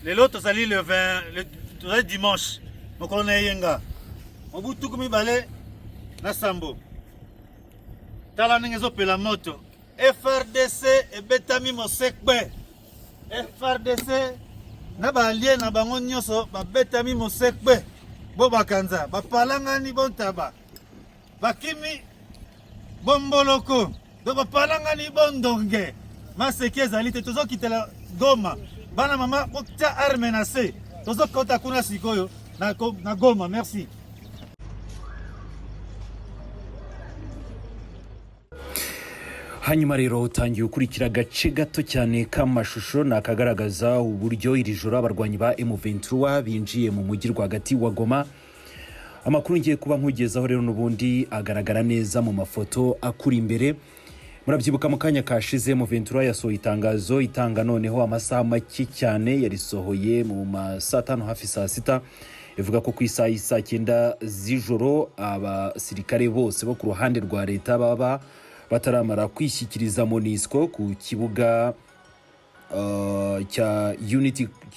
Lelo tozali le 20 le dimanche. Mokolo yenga. Mobutu kumi bale na sambo. Tala ndenge ezopela moto. FRDC ebetami mosekbe. FRDC na balie na bango nyonso babetami mosekbe. Bo bakanza bapalangani bontaba. Bakimi bomboloko. Do bapalangani bondonge. Maseki ezali te tozokitela Goma. Bana mama okta arme na se. Tozokota kuna sikoyo na Goma. Merci. Hanyuma rero utangiye ukurikira agace gato cyane k'amashusho nakagaragaza uburyo iri joro abarwanyi ba M23 binjiye mu mujyi rwagati wa Goma. Amakuru ngiye kuba nkugezaho rero nubundi agaragara neza mu mafoto akuri imbere. Murabyibuka mu kanya kashize M23 yasohoye itangazo itanga noneho amasaha make cyane yarisohoye mu masaa 5 hafi saa 6 ivuga ko ku isaha y'isa 9 z'ijoro abasirikare bose bo ku ruhande rwa leta baba bataramara kwishyikiriza MONUSCO ku kibuga cya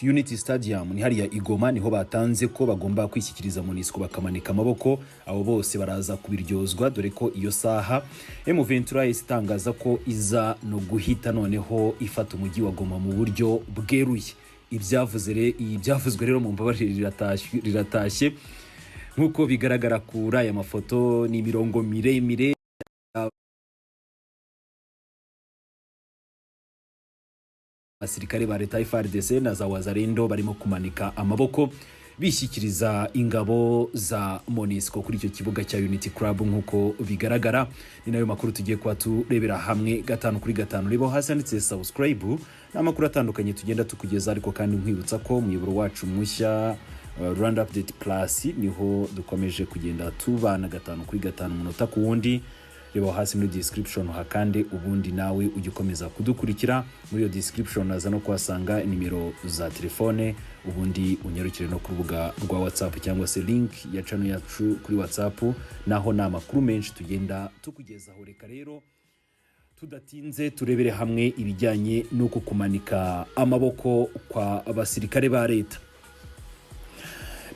Unity Stadium ni hariya Igoma niho batanze ko bagomba kwishyikiriza MONUSCO bakamanika amaboko. Abo bose baraza kubiryozwa dore ko iyo saha M23 istangaza ko iza no guhita noneho ifata umujyi wa Goma mu buryo bweruye. Ibyavuzwe rero mu mbabarire riratashye nkuko bigaragara kuri aya mafoto ni mirongo miremire abasirikare ba leta FARDC na za wazalendo barimo kumanika amaboko bishyikiriza ingabo za MONUSCO kuri icyo kibuga cya Unity Club nkuko bigaragara. Ni nayo makuru tugiye kwa turebera hamwe 5 kuri 5. Reba hasi handitse subscribe n'amakuru atandukanye tugenda tukugeza, ariko kandi nkwibutsa ko muyoboro wacu mushya Rwanda Update Plus niho dukomeje kugenda tubana 5 kuri 5 munota ku wundi. Reba hasi muri description hakande ubundi nawe ugikomeza kudukurikira. Muri iyo description naza no kwasanga nimero za telefone, ubundi unyarukire no ku rubuga rwa WhatsApp cyangwa se link ya channel yacu kuri WhatsApp, naho na makuru menshi tugenda tukugezaho. Reka rero tudatinze turebere hamwe ibijyanye nuko kumanika amaboko kwa abasirikare ba leta.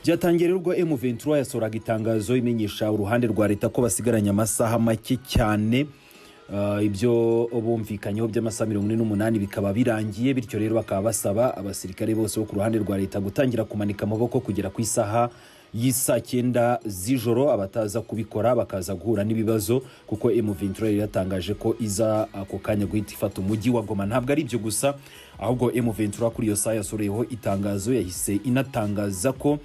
Byatangiye rero M23 yasoraga itangazo imenyesha uruhande rwa leta ko basigaranye amasaha make cyane, ibyo bumvikanyeho by'amasaha 48 bikaba birangiye. Bityo rero bakaba basaba abasirikare bose bo ku ruhande rwa leta gutangira kumanika amaboko kugera ku isaha y'isa 9 z'ijoro. Abataza kubikora bakaza guhura n'ibibazo kuko M23 yatangaje ko iza ako kanya guhita ifata umujyi wa Goma. Ntabwo ari ibyo gusa, ahubwo M23 kuri iyo saha yasoreyeho itangazo yahise inatangaza ko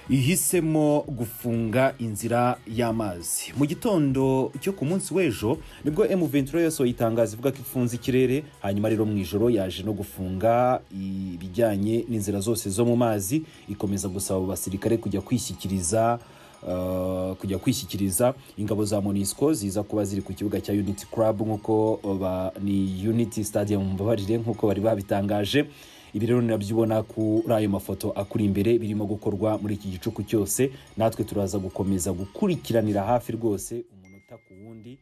ihisemo gufunga inzira y'amazi. Mu gitondo cyo ku munsi w'ejo nibwo M23 yasohoye itangazo ivuga ko ifunze ikirere. Hanyuma rero mu ijoro yaje no gufunga ibijyanye n'inzira zose zo mu mazi, ikomeza gusaba abasirikare kujya kwishyikiriza ingabo za MONUSCO ziza kuba ziri ku kibuga cya Unity Club nkuko ni Unity Stadium mbabarire nkuko bari babitangaje. Ibi rero nabyibona kuri ayo mafoto akuri imbere birimo gukorwa muri iki gicuku cyose. Natwe turaza gukomeza gukurikiranira hafi rwose umunota ku wundi